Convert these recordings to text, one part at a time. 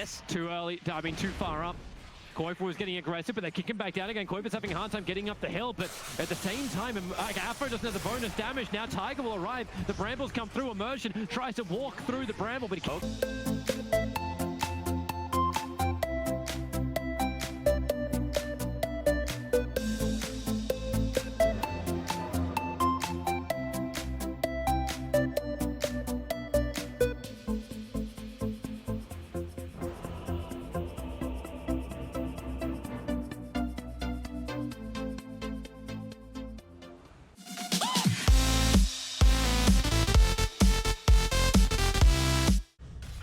Yes. Too early, I mean, too far up. Kuiper was getting aggressive, but they're kicking back down again. Kuiper's having a hard time getting up the hill, but at the same time, Afro doesn't have the bonus damage. Now Tiger will arrive. The Brambles come through. Immersion tries to walk through the Bramble, but he can't.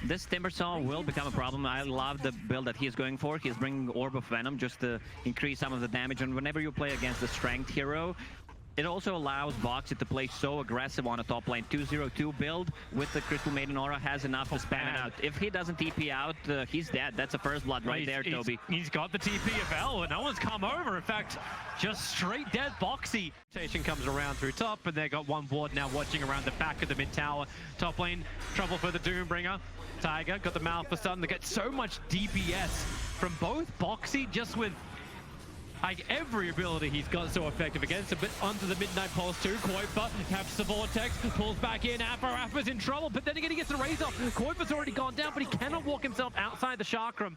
This Timbersaw will become a problem. I love the build that he's going for. He's bringing Orb of Venom just to increase some of the damage. And whenever you play against a strength hero, it also allows Boxy to play so aggressive on a top lane. 202 build with the Crystal Maiden Aura has enough to spam it out. If he doesn't TP out, he's dead. That's a first blood right there, Toby. He's got the TP of L, and no one's come over. In fact, just straight dead Boxy. Station comes around through top, and they got one ward now watching around the back of the mid tower. Top lane, trouble for the Doombringer. Tiger got the mouth for Sun to get so much DPS from both Boxy, just with like every ability he's got so effective against him. But onto the Midnight Pulse too. Kuiper captures the Vortex, pulls back in. Afro's in trouble, but then again he gets the raise off. Kuiper's already gone down, but he cannot walk himself outside the chakram.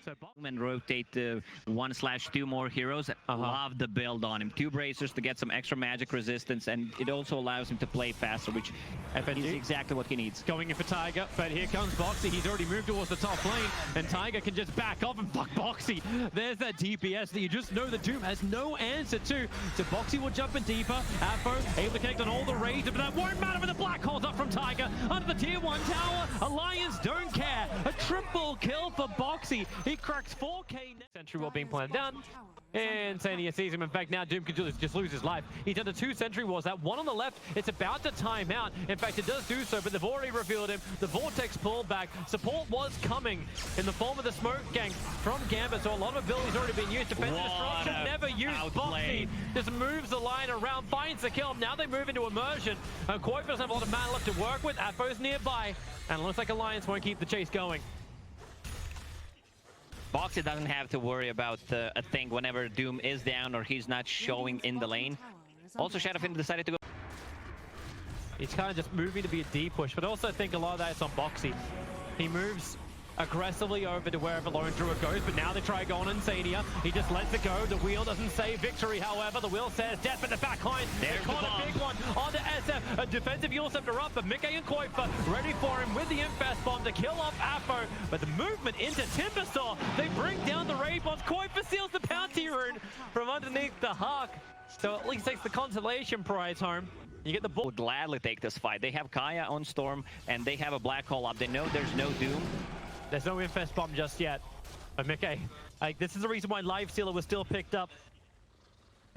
So and rotate 1/2 more heroes. Love the build on him. 2 bracers to get some extra magic resistance, and it also allows him to play faster, which is exactly what he needs. Going in for Tiger, but here comes Boxy. He's already moved towards the top lane, and Tiger can just back off and fuck Boxy. There's that DPS that you just know the Doom has no answer to. So Boxy will jump in deeper. Afro able to connect on all the raids, but that won't matter when the black hole's up from Tiger. Under the tier 1 tower, Alliance don't care. A triple kill for Boxy. He cracks 4K net. Sentry wall being planned down. And Sania sees him. In fact, now Doom can just lose his life. He's under 2 sentry walls. That one on the left, it's about to time out. In fact, it does do so, but they've already revealed him. The Vortex pulled back. Support was coming in the form of the smoke gank from Gambit, so a lot of abilities already been used. Defensive destruction, never used. Boxy just moves the line around, finds the kill. Now they move into immersion. And Kuiper doesn't have a lot of mana left to work with. Afo's nearby, and it looks like Alliance won't keep the chase going. Boxy doesn't have to worry about a thing whenever Doom is down or he's not showing in the lane. Also, Shadowfin decided to go. He's kind of just moving to be a D push, but also I think a lot of that is on Boxy. He moves aggressively over to wherever Lone Druid goes, but now they try going on Insania. He just lets it go. The wheel doesn't say victory, however. The wheel says death in the back line. There's the a big one on the SF. A defensive Yulscepter up, but Mickey and Kuiper ready for him with the Infest Bomb to kill off Afro. But the movement into Timbersaw, they bring down the raid bots. Kuiper seals the bounty rune from underneath the Hawk. So at least takes the consolation prize home. You get the bull. Would gladly take this fight. They have Kaya on Storm, and they have a Black Hole up. They know there's no Doom. There's no Infest Bomb just yet. But Mickey, this is the reason why Life Stealer was still picked up.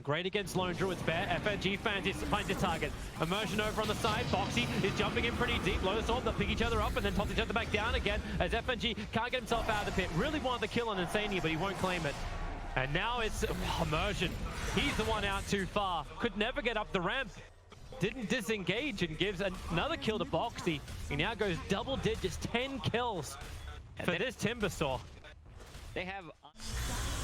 Great against Lone Druid's bear. FNG finds his target. Immersion over on the side. Boxy is jumping in pretty deep. Low Sword, they'll pick each other up and then toss each other back down again as FNG can't get himself out of the pit. Really wanted the kill on Insania, but he won't claim it. And now it's Immersion. He's the one out too far. Could never get up the ramp. Didn't disengage and gives another kill to Boxy. He now goes double digits, 10 kills. For this Timbersaw. They have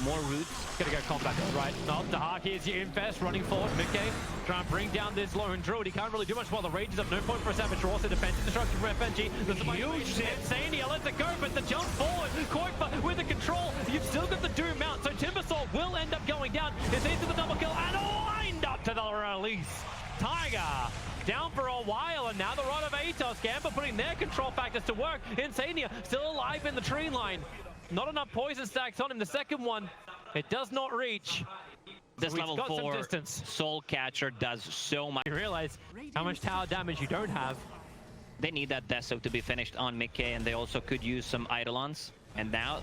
more roots. Gonna go combat this, right? No, the Hawk here's your Infest running forward. Mickey trying to bring down this Lone Druid. He can't really do much while the rage is up. No point for a Savage Draw. So defensive destruction from FNG. There's a huge Insania lets it go, but the jump forward. Kuiper with the control. You've still got the Doom mount, so Timbersaw will end up going down. It's into the double kill and wind up to the release. Tiger down for a while, and now the Rod of Atos. Gambit putting their control factors to work. Insania still alive in the tree line. Not enough poison stacks on him. The second one, it does not reach. This level 4 Soul Catcher does so much. You realize how much tower damage you don't have. They need that Deso to be finished on Mickey, and they also could use some Eidolons. And now,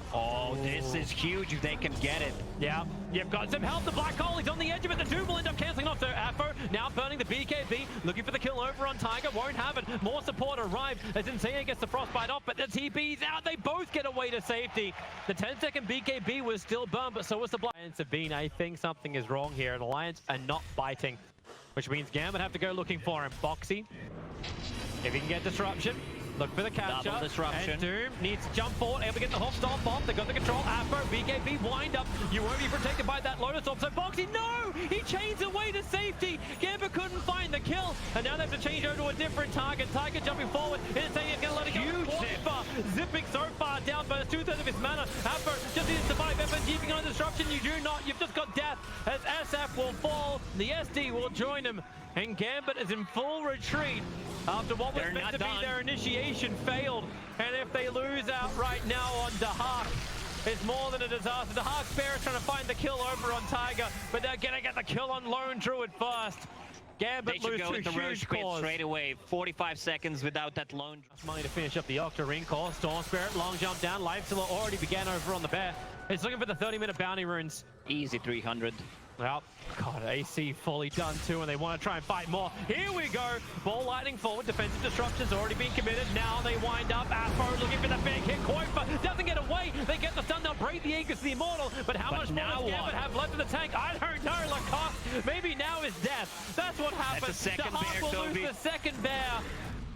this is huge if they can get it. Yeah, you've got some help. The Black Hole, he's on the edge of it. The Doom will end up canceling off. So Afro now burning the BKB, looking for the kill over on Tiger. Won't have it. More support arrive as Insania gets the Frostbite off, but the TP's out. They both get away to safety. The 10-second BKB was still burned, but so was the Black. Alliance have been, I think something is wrong here. And Alliance are not biting, which means Gambit have to go looking for him. Boxy, if he can get disruption, Look for the capture. Double disruption. And Doom needs to jump forward, able to get the hook stomp off. They got the control. Afro, BKB, wind up. You won't be protected by that Lotus Orb. So Boxy, no! He chains away to safety. Gambit couldn't find the kill. And now they have to change over to a different target. Tiger jumping forward. Insania's going to let it go. Huge Zipping so far down, but it's 2/3 of his mana. Afro just needs to survive. FNG being on disruption. You do not. You've just got death. As SF will fall. The SD will join him. And Gambit is in full retreat after what was meant to be their initiation failed. And if they lose out right now on Dahak, it's more than a disaster. Dahak Spare trying to find the kill over on Tiger, but they're gonna get the kill on Lone Druid first. Gambit they should lose go to with the Roche huge quit cause. straight away. 45 seconds without that lone. Money to finish up the Octa ring core. Storm Spirit, long jump down. Lifestealer already began over on the bear. It's looking for the 30-minute bounty runes. Easy 300. Well, God, AC fully done too, and they want to try and fight more. Here we go. Ball lightning forward. Defensive disruption's already been committed. Now they wind up. Afro looking for the big hit. Koifa doesn't get away. They get the stun. They'll break the Aegis, the Immortal. But how much more does Gambit have left in the tank? I don't know. Lacoste, maybe now is death. That's what happens. That's the second Dahak bear, will lose Toby. the second bear.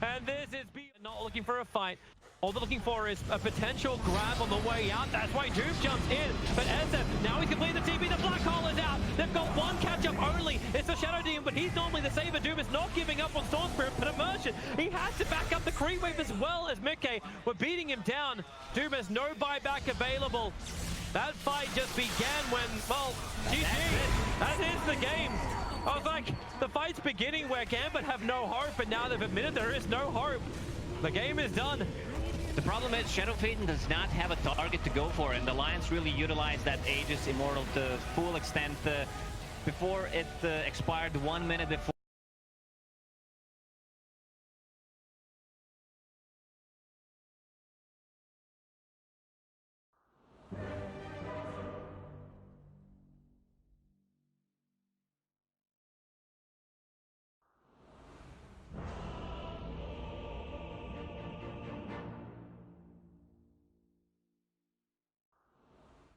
And this is not looking for a fight. All they're looking for is a potential grab on the way out. That's why Doom jumps in. But SF, now he's completed the TP. The Black Hole is out. They've got one catch-up only. It's the Shadow Demon, but he's normally the saver. Doom is not giving up on Storm Spirit, but Immersion. He has to back up the creep wave as well as Mickey. We're beating him down. Doom has no buyback available. That fight just began when, well, GG. That is the game. I was like, the fight's beginning where Gambit have no hope, but now they've admitted there is no hope. The game is done. The problem is Shadow Phaeton does not have a target to go for, and the Alliance really utilized that Aegis Immortal to full extent before it expired 1 minute before.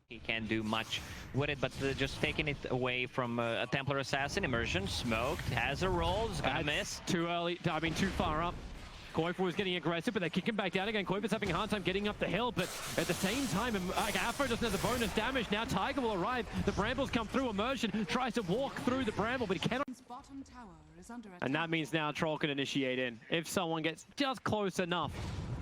He can't do much with it, but just taking it away from a Templar Assassin. Immersion, smoked, has a roll, is gonna miss. Too early, I mean too far up. Koifa was getting aggressive, but they kick him back down again. Koifa's having a hard time getting up the hill, but at the same time, Afro doesn't have the bonus damage. Now Tiger will arrive. The Brambles come through. Immersion tries to walk through the Bramble, but he cannot. Bottom tower is under attack. And that means now Troll can initiate in, if someone gets just close enough.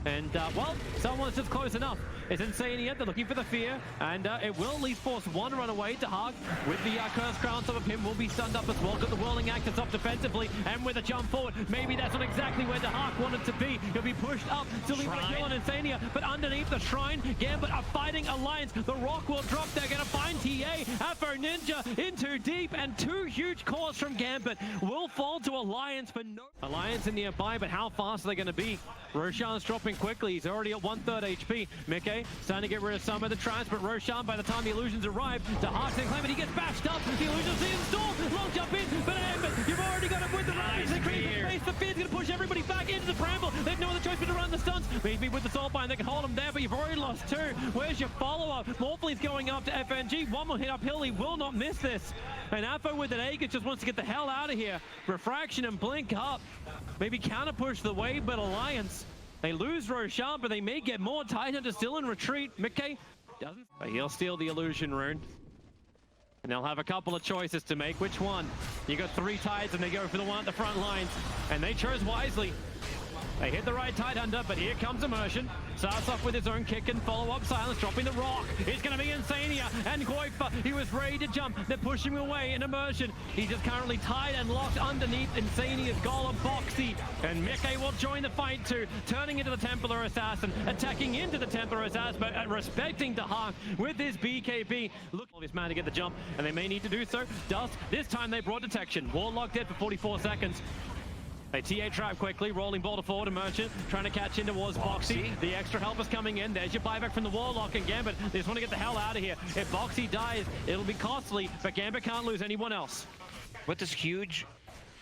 And, well, someone's just close enough. It's Insania, they're looking for the fear, and it will at least force one run away. Dahak with the Curse Crown on top of him will be stunned up as well. Got the Whirling Axis up defensively, and with a jump forward, maybe that's not exactly where Dahak wanted to be. He'll be pushed up to leave a kill on Insania, but underneath the Shrine, Gambit are fighting Alliance. The Rock will drop, they're gonna find TA. Afro Ninja in too deep, and two huge cores from Gambit will fall to Alliance for no... Alliance in nearby, but how fast are they gonna be? Roshan's dropping quickly. He's already at 1/3 HP. Mickey starting to get rid of some of the traps, but Roshan, by the time the illusions arrive, Dahak's in claim, and he gets bashed up. The illusions installed. Long jump in, but you've already got him with the Ravage. They create the space. The Fear's going to push everybody back into the Bramble. They've no other choice but to run the stunts. Maybe with the Soulbind, they can hold him there, but you've already lost two. Where's your follow-up? Morphling's going after FNG. One more hit uphill. He will not miss this. And Afo with an Aegis just wants to get the hell out of here. Refraction and blink up. Maybe counter push the wave, but Alliance. They lose Roshan, but they may get more. Tidehunter still in retreat. Mickey doesn't. But he'll steal the illusion rune. And they'll have a couple of choices to make. Which one? You got three Tides, and they go for the one at the front lines. And they chose wisely. They hit the right Tidehunter, but here comes Immersion. Starts off with his own kick and follow-up silence, dropping the rock. It's going to be Insania and Koifa. He was ready to jump. They're pushing him away in Immersion. He's just currently tied and locked underneath Insania's Golem Boxy. And Mickey will join the fight too, turning into the Templar Assassin, attacking into the Templar Assassin, but respecting Dahak with his BKB. Look all this man to get the jump, and they may need to do so. Dust, this time they brought detection. Warlock dead for 44 seconds. They TA trap quickly, rolling boulder forward to Merchant, trying to catch in towards Boxy. The extra help is coming in. There's your buyback from the Warlock and Gambit. They just want to get the hell out of here. If Boxy dies, it'll be costly, but Gambit can't lose anyone else. With this huge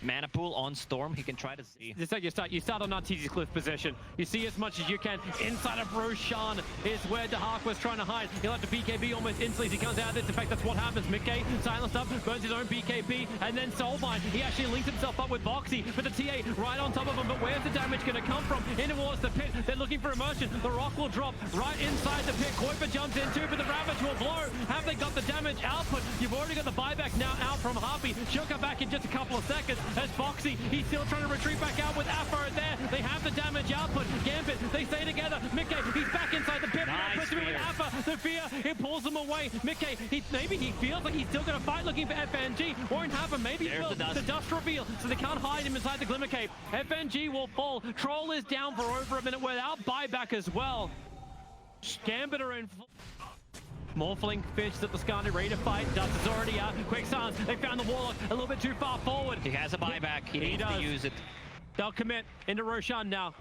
mana pool on Storm. He can try to see. It's like you start on Arteezy's cliff position. You see as much as you can. Inside of Roshan is where Dahak was trying to hide. He'll have to BKB almost instantly as he comes out of this. In fact, that's what happens. Mickey silenced up, burns his own BKB, and then Soulbind. He actually links himself up with Boxy, but the TA right on top of him. But where's the damage going to come from? In towards the pit. They're looking for immersion. The rock will drop right inside the pit. Kuiper jumps in too, but the Ravage will blow. Have they got the damage output? You've already got the buyback now out from Harpy. She'll come back in just a couple of seconds. As Boxy, he's still trying to retreat back out with Afro there. They have the damage output. Gambit, they stay together. Mickey, he's back inside the pit. Nice puts him in with Afro. The fear, it pulls him away. Mickey, maybe he feels like he's still going to fight looking for FNG. Won't happen. Maybe he will. The dust reveal, so they can't hide him inside the Glimmer Cape. FNG will fall. Troll is down for over a minute without buyback as well. Gambit are in full. Morphling fish at the Scandi, ready to fight. Dust is already out. Quick silence. They found the Warlock a little bit too far forward. He has a buyback. He needs to use it. They'll commit into Roshan now.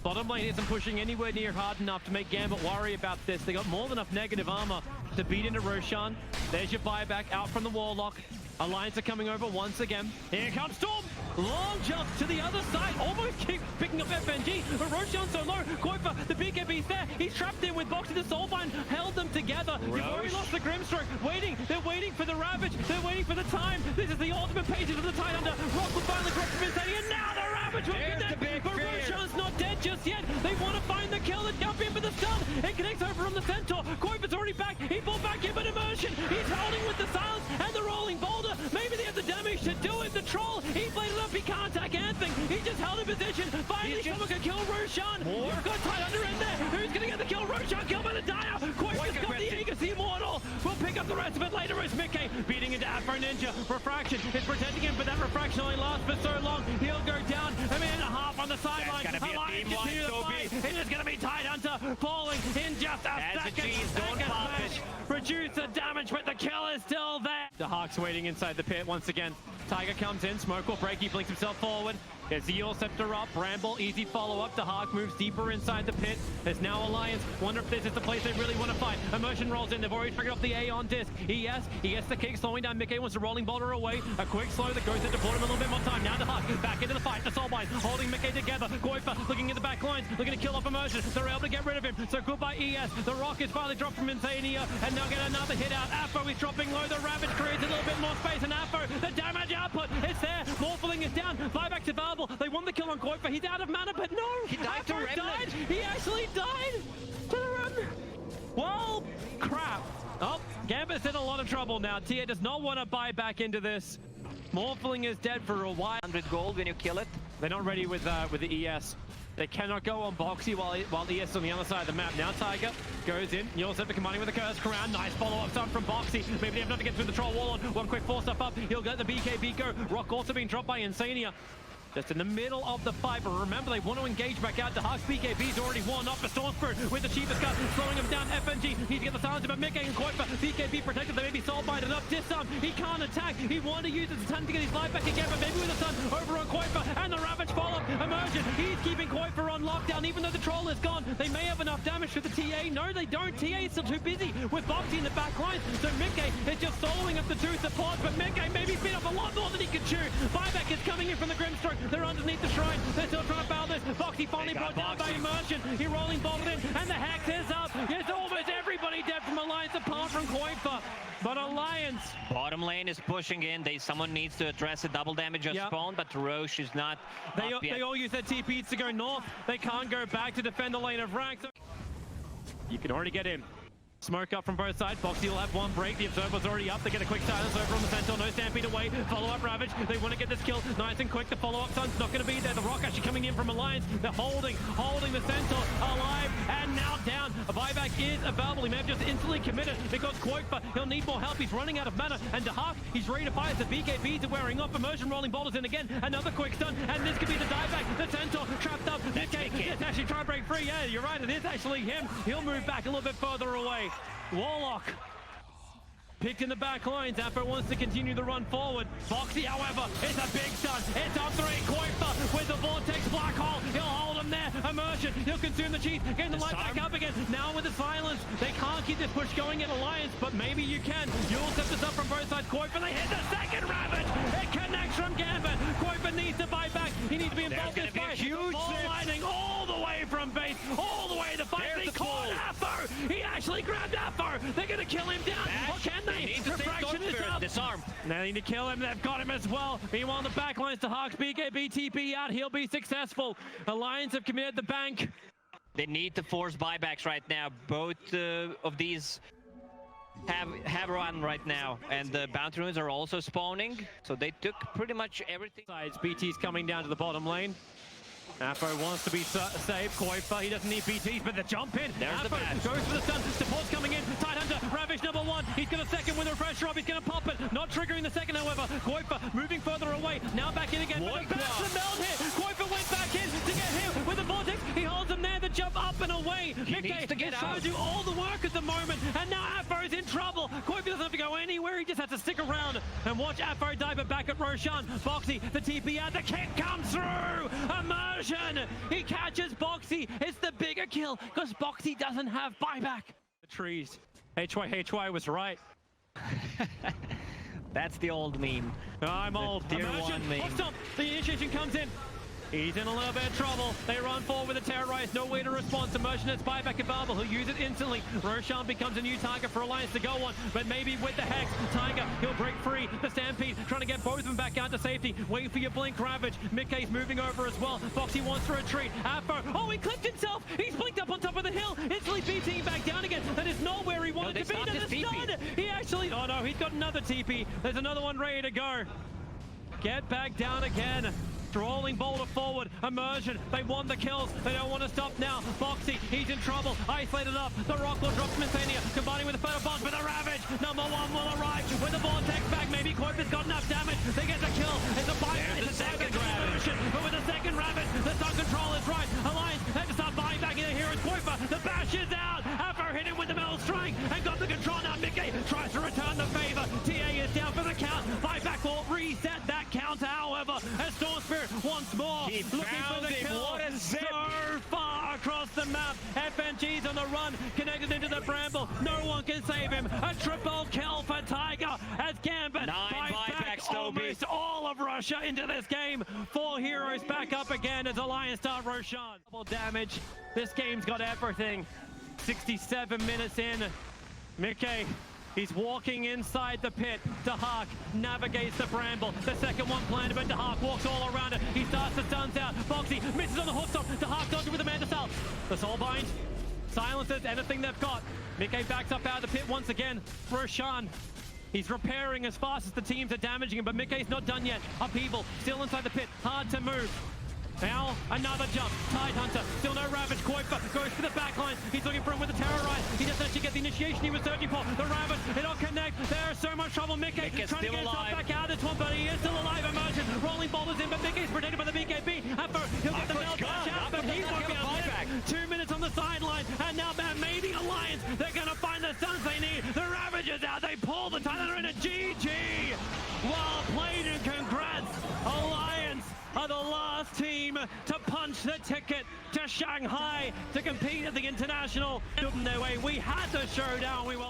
Bottom lane isn't pushing anywhere near hard enough to make Gambit worry about this. They got more than enough negative armor to beat into Roshan. There's your buyback out from the Warlock. Alliance are coming over once again. Here comes Storm. Long jump to the other side. Almost picking up FNG. But Roshan's so low. Kuiper, the BKB's there. He's trapped in with Boxy. The Soulbind held them together. You've already lost the Grimstroke. Waiting. They're waiting for the Ravage. They're waiting for the time. This is the ultimate pages of the Tidehunter. Rock will finally drop from Insanity. And now the Ravage will connect. But Roshan's not dead just yet. They want to find the kill and jump in for the stun. It connects over from the Centaur. Kuiper's already back. He pulled back in, but immersion. He's holding with the silence and the rolling boulder. Maybe they have the damage to do it. The Troll, he played it up. He can't attack anything. He just held in position. Finally, someone can kill Roshan. You've got Tidehunter in there. Who's going to get the kill? Roshan killed by the Dire. Kuiper's got the Aegis, the Immortal. We'll pick up the rest of it later as Mickey beating into Afro Ninja. Refraction is protecting him, but that refraction only lasts for so long. He'll go down a minute and a half on the sideline. Alliance continue to fight. It is going to be Tidehunter falling in just a second. Reduce the damage, but the kill is still there. The Hawk's waiting inside the pit once again. Tiger comes in, Smoke will break, he blinks himself forward. There's the Eul Scepter up, Bramble, easy follow-up. The Hawk moves deeper inside the pit. There's now Alliance. Wonder if this is the place they really want to fight. Immersion rolls in, they've already triggered off the A on disc. he gets the kick, slowing down. Mickey wants to rolling boulder away. A quick slow that goes into Boredom a little bit more time. Now the Hawk back into the fight. The Soulbind holding Mickey together. Kuiper looking at the back lines, looking to kill off Immersion. They're able to get rid of him. So goodbye ES. The Rock is finally dropped from Insania, and now get another hit out. Afro is dropping low. The Ravage creates a little bit more space, and Afro, the damage output is there. Morphling is down. Buyback's available. They won the kill on Kuiper. He's out of mana, but no! He died to Remnant. Died. He actually died to the Remnant. Well, crap. Oh, Gambit's in a lot of trouble now. TA does not want to buy back into this. Morphling is dead for a while. 100 gold when you kill it. They're not ready with the ES. They cannot go on Boxy while ES is on the other side of the map. Now Tiger goes in. Eul Scepter combining with the Curse Crown. Nice follow-up stun from Boxy. Maybe they have enough to get through the Troll Warlord. One quick force stuff up. He'll get the BKB go. Rock also being dropped by Insania. Just in the middle of the fight, but remember they want to engage back out. The Hawk's BKB's already worn off. The Storm Spirit with the cheapest cut, slowing him down. FNG needs to get the silence, but Mickey and Kuiper, BKB protected. They may be Soulbind enough. Disarm, he can't attack. He wanted to use his stun to get his life back again, but maybe with the stun over on Kuiper and the Ravage follow. Immersion, he's keeping Kuiper on lockdown, even though the Troll is gone. They may have enough damage for the TA. No, they don't. TA is still too busy with Boxy in the back line. So Mickey is just soloing up the two supports, but Mickey maybe bit off a lot more than he could chew. Buyback is coming in from the Grimstroke. They're underneath the shrine. They're still trying to battle this. Boxy finally brought down by Immersion. He rolling bolted in, and the Hex is up. It's almost everybody dead from Alliance apart from Kuiper. But Alliance. Bottom lane is pushing in. Someone needs to address the double damage at spawn, but Roche is not. They all use their TPs to go north. They can't go back to defend the lane of ranks. You can already get in. Smoke up from both sides. Boxy will have one break. The Observer's already up. They get a quick silence over on the Centaur. No Stampede away. Follow-up Ravage. They want to get this kill nice and quick. The follow-up Sun's not going to be there. The Rock actually coming in from Alliance. They're holding the Centaur alive and now down. A buyback is available. He may have just instantly committed because Kuiper, he'll need more help. He's running out of mana. And Dahak, he's ready to fight. The BKBs are wearing off. Immersion rolling boulders in again. Another quick stun. And this could be the dieback. The Centaur trapped up. It's actually trying to break free. Yeah, you're right. It is actually him. He'll move back a little bit further away. Warlock picked in the back lines. Afro wants to continue the run forward. Boxy, however, it's a big stun. It's up 3. Kuiper with the Vortex Black Hole. He'll hold him there. Immersion. He'll consume the cheese. Getting the light back up again. Now with the silence. They can't keep this push going at Alliance, but maybe you can. You'll set this up from both sides. Kuiper, they hit the second Ravage. It connects from Gambit. Kuiper needs to buy back. He needs to be involved in this fight. Huge lighting all the way from base, all the way to the fight. They caught Afo. He actually grabbed Afo. They're going to kill him down. Or can they? Refraction is up. Disarm. Now they need to kill him. They've got him as well. Meanwhile, on the backlines to Hawks, BKB TP out. He'll be successful. Alliance have committed the bank. They need to force buybacks right now. Both of these have run right now, and the bounty runes are also spawning, so they took pretty much everything. BT's coming down to the bottom lane. Afo wants to be saved. Kuiper, he doesn't need BTs, but the jump in. There's Afo the match. goes for the stun. Support's coming in. Tidehunter, Ravage #1. He's got a second with a refresh drop. He's going to pop it. Not triggering the second, however. Kuiper moving further away. Now back in again. But a back to meld hit. Kuiper went back in to get him with the vortex. He holds him there. The jump up and away. He needs to get out. Shows you all the work at the moment. And now Afo's in trouble. Kuiper doesn't have to go anywhere. He just has to stick around and watch Afo dive it back at Roshan. Boxy, the TP out. The kick comes through. Immersion. He catches Boxy. It's the bigger kill because Boxy doesn't have buyback. The trees. HY was right. That's the old meme. I'm old. Tier Immersion. 1 meme. Oh, stop. The initiation comes in. He's in a little bit of trouble. They run forward with a Terrorize. No way to respond. Immersion has buyback available. He'll use it instantly. Roshan becomes a new target for Alliance to go on. But maybe with the Hex, Tiger, he'll break free. The Stampede trying to get both of them back out to safety. Wait for your blink, Ravage. Mickey's moving over as well. Foxy wants to retreat. Afo. Oh, he clipped himself. He's blinked up on top of the hill. Instantly BTing back down again. That is not where he wanted to be. That's a stun. He actually... Oh, no. He's got another TP. There's another one ready to go. Get back down again. Rolling boulder forward, Immersion, they want the kills, they don't want to stop now. Foxy, he's in trouble, isolated up, the rock will drop from Insania, combining with the photo box, but the Ravage, #1 will arrive with the vortex back, maybe Kuiper's got enough damage, they get the kill, it's a buy, it's a second Ravage, but with the second Ravage, the stun control is right, Alliance, they have to start buying back in here, it's Kuiper, the bash is out, Afo hit him with the metal strike, and got the control now, Mickey tries to return the favor, TA is down for the count, buyback will reset that counter, however, as Storm Spirit once more, he looking for the kill. What a zip. So far across the map. FNG's on the run, connected into the bramble. No one can save him. A triple kill for Tiger as Gambit buys back almost all of Russia into this game. 4 heroes back up again as Alliance start Roshan. Double damage. This game's got everything. 67 minutes in. Mickey. He's walking inside the pit. Dahak navigates the bramble. The second one planted, but Dahak walks all around it. He starts the stuns out. Foxy misses on the hook stop. Dahak dodging with the man to south. The soulbind silences anything they've got. Mickey backs up out of the pit once again. Roshan. He's repairing as fast as the teams are damaging him, but Mickey's not done yet. Upheaval, still inside the pit. Hard to move. Now, another jump. Tidehunter, still no Ravage. Kuiper goes for the backline. He's looking for him with the Terrorize. He doesn't actually get the initiation he was searching for. The Ravage, it'll connect. There's so much trouble. Mickey trying to get himself back out of this one, but he is still alive. Immersion rolling boulders in, but Mickey's protected by the BKB. Afo, he'll get the melt bash out, but he won't be able to live. 2 minutes on the sideline, and now maybe Alliance. They're going to find the stuns they need. The Ravage is out. They pull the Tidehunter in a GG. Well played and congrats. Alliance are the last team to punch the ticket to Shanghai to compete at the international. Their way, we had the showdown. We were